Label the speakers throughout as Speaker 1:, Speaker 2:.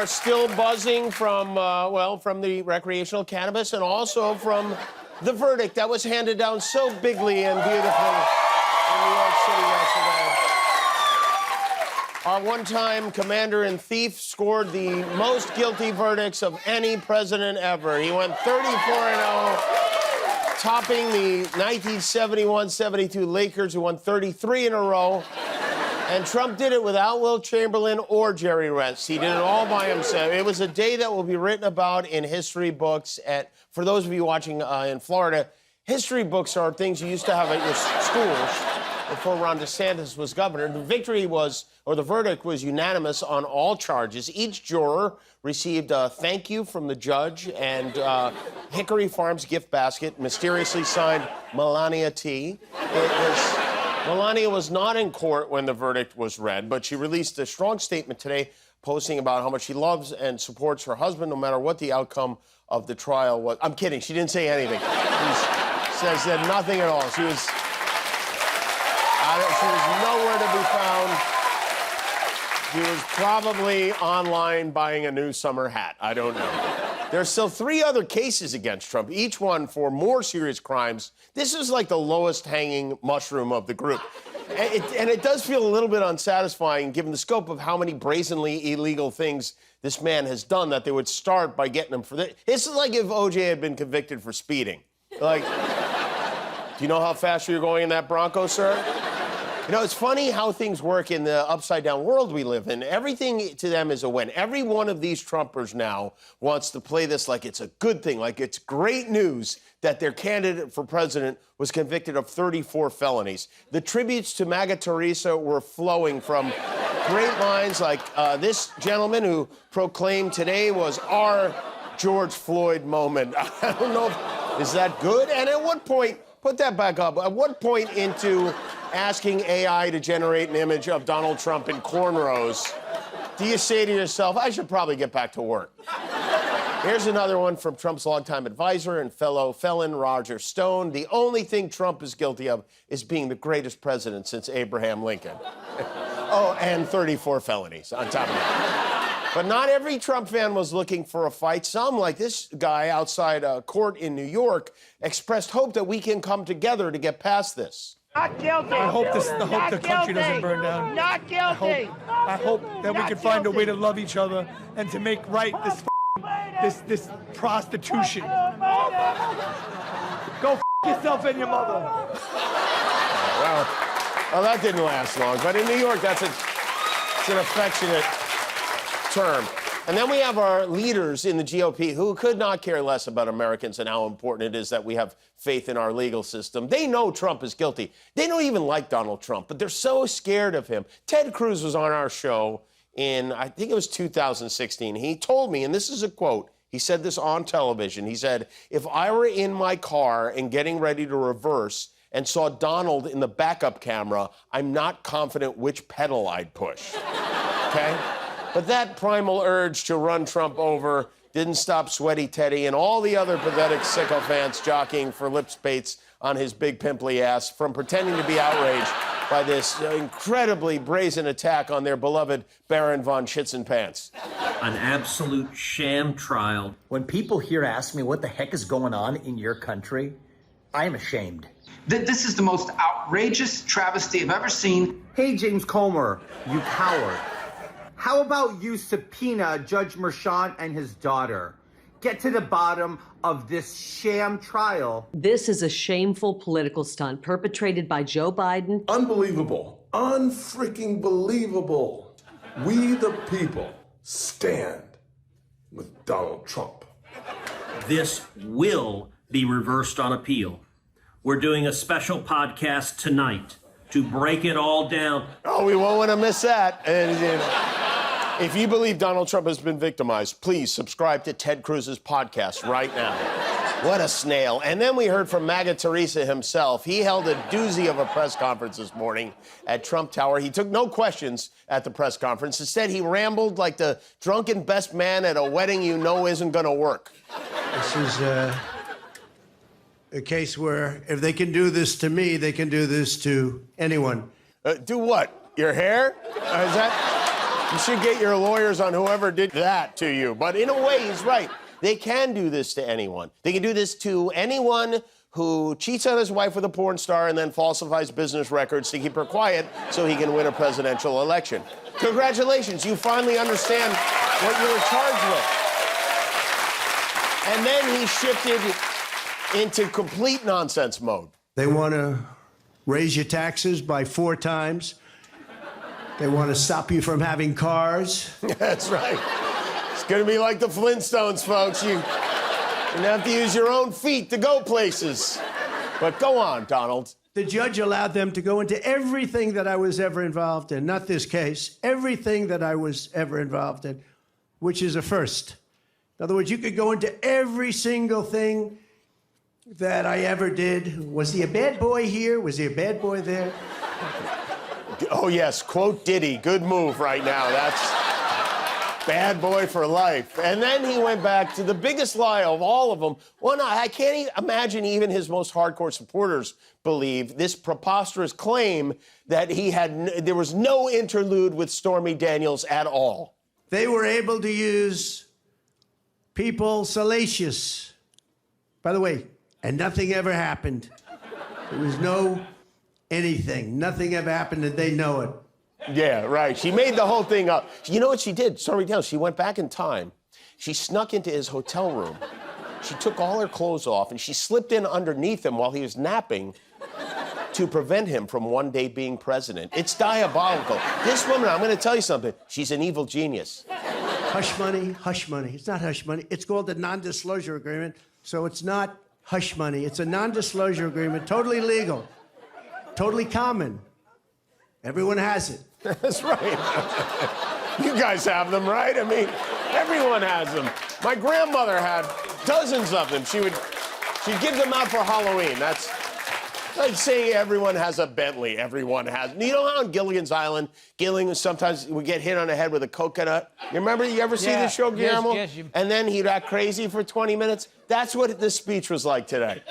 Speaker 1: are still buzzing from, from the recreational cannabis and also from the verdict that was handed down so bigly and beautifully in New York City yesterday. Our one-time commander-in-chief scored the most guilty verdicts of any president ever. He went 34-0, topping the 1971-72 Lakers, who won 33 in a row. And Trump did it without Will Chamberlain or Jerry Rest. He did it all by himself. It was a day that will be written about in history books. For those of you watching in Florida, history books are things you used to have at your schools before Ron DeSantis was governor. The verdict was unanimous on all charges. Each juror received a thank you from the judge and Hickory Farms gift basket, mysteriously signed Melania T. Melania was not in court when the verdict was read, but she released a strong statement today posting about how much she loves and supports her husband no matter what the outcome of the trial was. I'm kidding. She didn't say anything. She said nothing at all. She was nowhere to be found. She was probably online buying a new summer hat. I don't know. There's still 3 other cases against Trump, each one for more serious crimes. This is like the lowest hanging mushroom of the group. And it does feel a little bit unsatisfying given the scope of how many brazenly illegal things this man has done that they would start by getting him for this. This is like if OJ had been convicted for speeding. Like, do you know how fast you're going in that Bronco, sir? You know, it's funny how things work in the upside-down world we live in. Everything to them is a win. Every one of these Trumpers now wants to play this like it's a good thing, like it's great news that their candidate for president was convicted of 34 felonies. The tributes to MAGA Teresa were flowing from great lines like this gentleman who proclaimed today was our George Floyd moment. I don't know, is that good? And at what point, put that back up, at what point into asking AI to generate an image of Donald Trump in cornrows do you say to yourself, I should probably get back to work? Here's another one from Trump's longtime advisor and fellow felon Roger Stone. The only thing Trump is guilty of is being the greatest president since Abraham Lincoln. Oh, and 34 felonies on top of that. But not every Trump fan was looking for a fight. Some, like this guy outside a court in New York, expressed hope that we can come together to get past this.
Speaker 2: Not guilty.
Speaker 3: I hope the country doesn't burn down.
Speaker 2: Not guilty.
Speaker 3: I hope that we can find a way to love each other and to make right this prostitution. Go yourself and your mother.
Speaker 1: Well, that didn't last long. But in New York, it's an affectionate term. And then we have our leaders in the GOP who could not care less about Americans and how important it is that we have faith in our legal system. They know Trump is guilty. They don't even like Donald Trump, but they're so scared of him. Ted Cruz was on our show in, I think it was 2016. He told me, and this is a quote, he said this on television. He said, if I were in my car and getting ready to reverse and saw Donald in the backup camera, I'm not confident which pedal I'd push. Okay? But that primal urge to run Trump over didn't stop Sweaty Teddy and all the other pathetic sycophants jockeying for lip spates on his big pimply ass from pretending to be outraged by this incredibly brazen attack on their beloved Baron von Schitzenpants.
Speaker 4: An absolute sham trial.
Speaker 5: When people here ask me what the heck is going on in your country, I am ashamed.
Speaker 6: This is the most outrageous travesty I've ever seen.
Speaker 5: Hey, James Comer, you coward. How about you subpoena Judge Merchan and his daughter? Get to the bottom of this sham trial.
Speaker 7: This is a shameful political stunt perpetrated by Joe Biden.
Speaker 8: Unbelievable. Unfreaking believable. We the people stand with Donald Trump.
Speaker 4: This will be reversed on appeal. We're doing a special podcast tonight to break it all down.
Speaker 1: Oh, we won't want to miss that. And if you believe Donald Trump has been victimized, please subscribe to Ted Cruz's podcast right now. What a snail. And then we heard from MAGA Teresa himself. He held a doozy of a press conference this morning at Trump Tower. He took no questions at the press conference. Instead, he rambled like the drunken best man at a wedding you know isn't going to work.
Speaker 9: This is a case where if they can do this to me, they can do this to anyone.
Speaker 1: Do what? Your hair? Is that... You should get your lawyers on whoever did that to you. But in a way, he's right. They can do this to anyone. They can do this to anyone who cheats on his wife with a porn star and then falsifies business records to keep her quiet so he can win a presidential election. Congratulations, you finally understand what you were charged with. And then he shifted into complete nonsense mode.
Speaker 9: They want to raise your taxes by 4 times. They want to stop you from having cars.
Speaker 1: That's right. It's going to be like the Flintstones, folks. You're going to have to use your own feet to go places. But go on, Donald.
Speaker 9: The judge allowed them to go into everything that I was ever involved in, not this case, everything that I was ever involved in, which is a first. In other words, you could go into every single thing that I ever did. Was he a bad boy here? Was he a bad boy there?
Speaker 1: Oh, yes, quote Diddy. Good move right now. That's bad boy for life. And then he went back to the biggest lie of all of them. Well, no, I can't imagine even his most hardcore supporters believe this preposterous claim that there was no interlude with Stormy Daniels at all.
Speaker 9: They were able to use people salacious. By the way, and nothing ever happened. There was no anything. Nothing ever happened, and they know it.
Speaker 1: Yeah, right. She made the whole thing up. You know what she did? Stormy Daniels, she went back in time. She snuck into his hotel room. She took all her clothes off, and she slipped in underneath him while he was napping to prevent him from one day being president. It's diabolical. This woman, I'm going to tell you something. She's an evil genius.
Speaker 9: Hush money, hush money. It's not hush money. It's called a non-disclosure agreement, so it's not hush money. It's a non-disclosure agreement, totally legal, totally common. Everyone has it.
Speaker 1: That's right. You guys have them, right? I mean, everyone has them. My grandmother had dozens of them. She'd give them out for Halloween. That's like saying everyone has a Bentley. Everyone has. You know how on Gilligan's Island, Gilligan sometimes would get hit on the head with a coconut? You remember? You ever see the show, Guillermo?
Speaker 2: Yes.
Speaker 1: And then he'd act crazy for 20 minutes? That's what this speech was like today.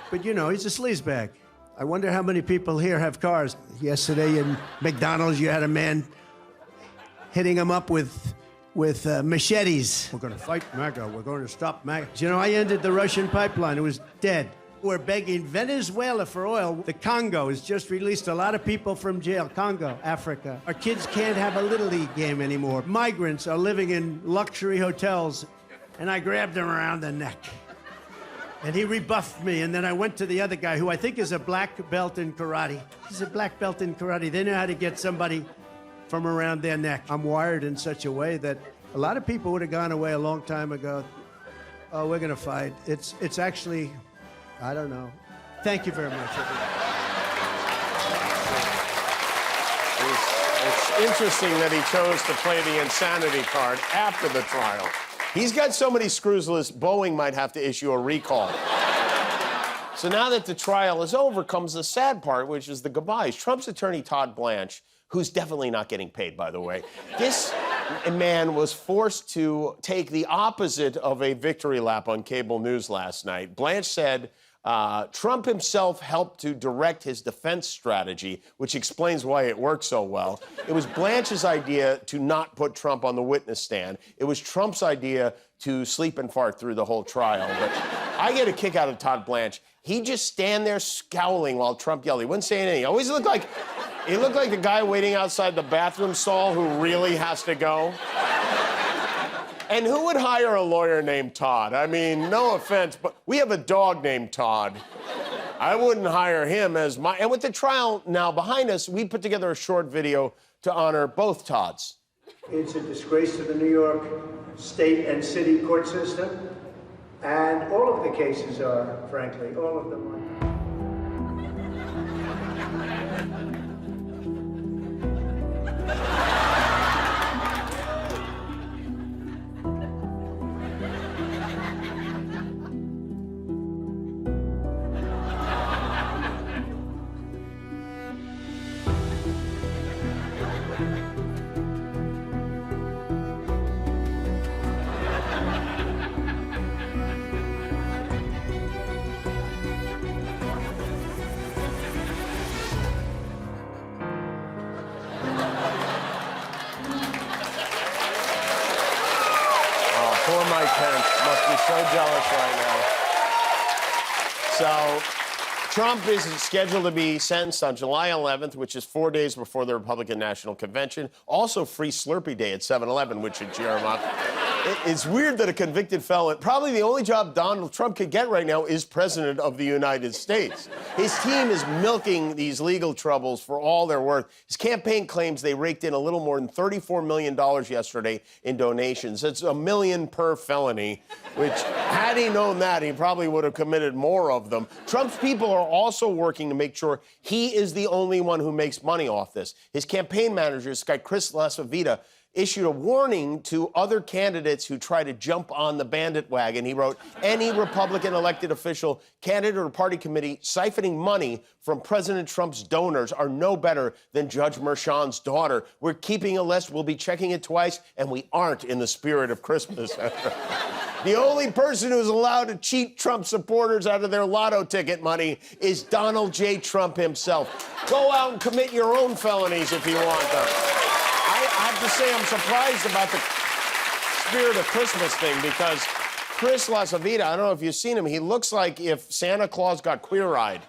Speaker 9: But you know, he's a sleazebag. I wonder how many people here have cars. Yesterday in McDonald's, you had a man hitting him up with machetes. We're going to fight MAGA. We're going to stop MAGA. You know, I ended the Russian pipeline. It was dead. We're begging Venezuela for oil. The Congo has just released a lot of people from jail. Congo, Africa. Our kids can't have a Little League game anymore. Migrants are living in luxury hotels. And I grabbed him around the neck. And he rebuffed me, and then I went to the other guy, who I think is a black belt in karate. He's a black belt in karate. They know how to get somebody from around their neck. I'm wired in such a way that a lot of people would have gone away a long time ago. Oh, we're gonna fight. It's actually, I don't know. Thank you very much.
Speaker 1: It's interesting that he chose to play the insanity card after the trial. He's got so many screws loose, Boeing might have to issue a recall. So now that the trial is over comes the sad part, which is the goodbyes. Trump's attorney, Todd Blanche, who's definitely not getting paid, by the way, this man was forced to take the opposite of a victory lap on cable news last night. Blanche said Trump himself helped to direct his defense strategy, which explains why it worked so well. It was Blanche's idea to not put Trump on the witness stand. It was Trump's idea to sleep and fart through the whole trial. But I get a kick out of Todd Blanche. He'd just stand there scowling while Trump yelled. He wouldn't say anything. He looked like the guy waiting outside the bathroom stall who really has to go. And who would hire a lawyer named Todd? I mean, no offense, but we have a dog named Todd. I wouldn't hire him as my... And with the trial now behind us, we put together a short video to honor both Todds.
Speaker 9: It's a disgrace to the New York state and city court system. And all of the cases are, frankly, all of them are.
Speaker 1: must be so jealous right now. So, Trump is scheduled to be sentenced on July 11th, which is 4 days before the Republican National Convention. Also, free Slurpee Day at 7-Eleven, which should cheer him up. It's weird that a convicted felon, probably the only job Donald Trump could get right now is President of the United States. His team is milking these legal troubles for all they're worth. His campaign claims they raked in a little more than $34 million yesterday in donations. It's $1 million per felony, which, had he known that, he probably would have committed more of them. Trump's people are also working to make sure he is the only one who makes money off this. His campaign manager, this guy Chris Lasavita, issued a warning to other candidates who try to jump on the bandit wagon. He wrote, any Republican elected official, candidate, or party committee siphoning money from President Trump's donors are no better than Judge Merchan's daughter. We're keeping a list, we'll be checking it twice, and we aren't in the spirit of Christmas. The only person who's allowed to cheat Trump supporters out of their lotto ticket money is Donald J. Trump himself. Go out and commit your own felonies if you want them. I have to say I'm surprised about the spirit of Christmas thing because Chris Lasavita, I don't know if you've seen him, he looks like if Santa Claus got queer-eyed.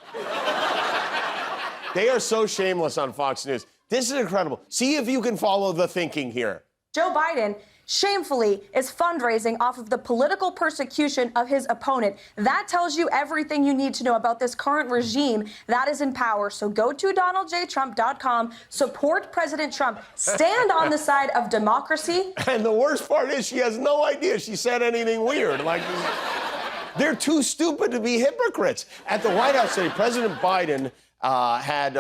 Speaker 1: They are so shameless on Fox News. This is incredible. See if you can follow the thinking here.
Speaker 2: Joe Biden shamefully is fundraising off of the political persecution of his opponent. That tells you everything you need to know about this current regime that is in power. So go to DonaldJTrump.com, support President Trump, stand on the side of democracy.
Speaker 1: And the worst part is she has no idea she said anything weird. Like, they're too stupid to be hypocrites. At the White House today, President Biden had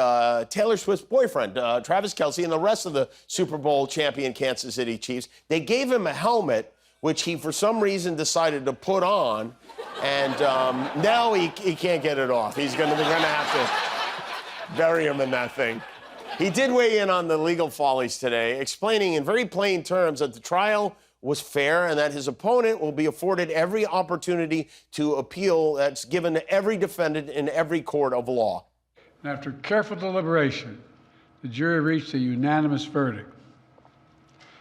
Speaker 1: Taylor Swift's boyfriend, Travis Kelce, and the rest of the Super Bowl champion Kansas City Chiefs. They gave him a helmet, which he, for some reason, decided to put on, and now he can't get it off. They're gonna have to bury him in that thing. He did weigh in on the legal follies today, explaining in very plain terms that the trial was fair and that his opponent will be afforded every opportunity to appeal that's given to every defendant in every court of law.
Speaker 10: After careful deliberation, the jury reached a unanimous verdict.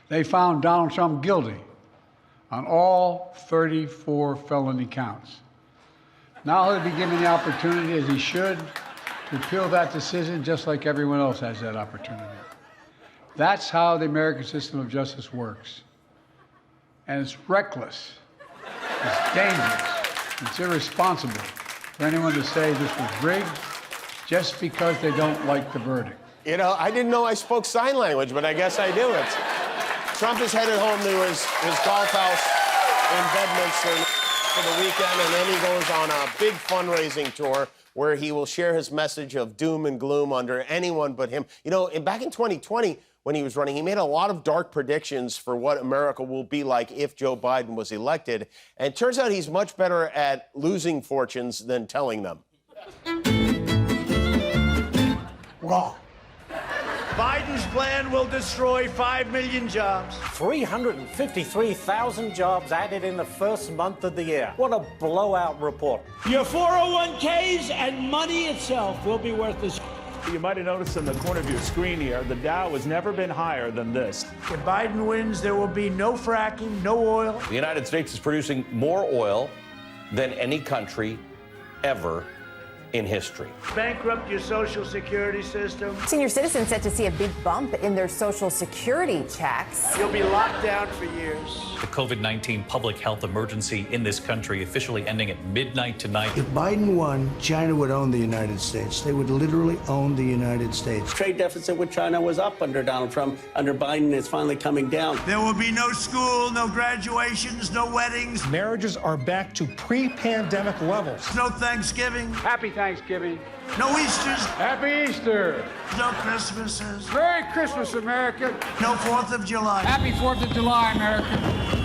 Speaker 10: They found Donald Trump guilty on all 34 felony counts. Now he'll be given the opportunity, as he should, to appeal that decision just like everyone else has that opportunity. That's how the American system of justice works. And it's reckless, it's dangerous, it's irresponsible for anyone to say this was rigged just because they don't like the verdict.
Speaker 1: You know, I didn't know I spoke sign language, but I guess I do. Trump is headed home to his golf house in Bedminster for the weekend, and then he goes on a big fundraising tour where he will share his message of doom and gloom under anyone but him. You know, back in 2020, when he was running, he made a lot of dark predictions for what America will be like if Joe Biden was elected. And it turns out he's much better at losing fortunes than telling them.
Speaker 9: Wrong. Biden's plan will destroy 5 million jobs.
Speaker 11: 353,000 jobs added in the first month of the year. What a blowout report.
Speaker 12: Your 401ks and money itself will be worthless.
Speaker 13: You might have noticed in the corner of your screen here, the Dow has never been higher than this.
Speaker 9: If Biden wins, there will be no fracking, no oil.
Speaker 14: The United States is producing more oil than any country ever in history.
Speaker 9: Bankrupt your Social Security system.
Speaker 15: Senior citizens set to see a big bump in their Social Security checks.
Speaker 9: You'll be locked down for years.
Speaker 16: The COVID-19 public health emergency in this country officially ending at midnight tonight.
Speaker 9: If Biden won, China would own the United States. They would literally own the United States.
Speaker 11: Trade deficit with China was up under Donald Trump. Under Biden, it's finally coming down.
Speaker 9: There will be no school, no graduations, no weddings.
Speaker 3: Marriages are back to pre-pandemic levels.
Speaker 9: No Thanksgiving.
Speaker 10: Happy Thanksgiving.
Speaker 9: No Easters.
Speaker 10: Happy Easter.
Speaker 9: No Christmases.
Speaker 10: Merry Christmas, America.
Speaker 9: No 4th of July.
Speaker 10: Happy 4th of July, America.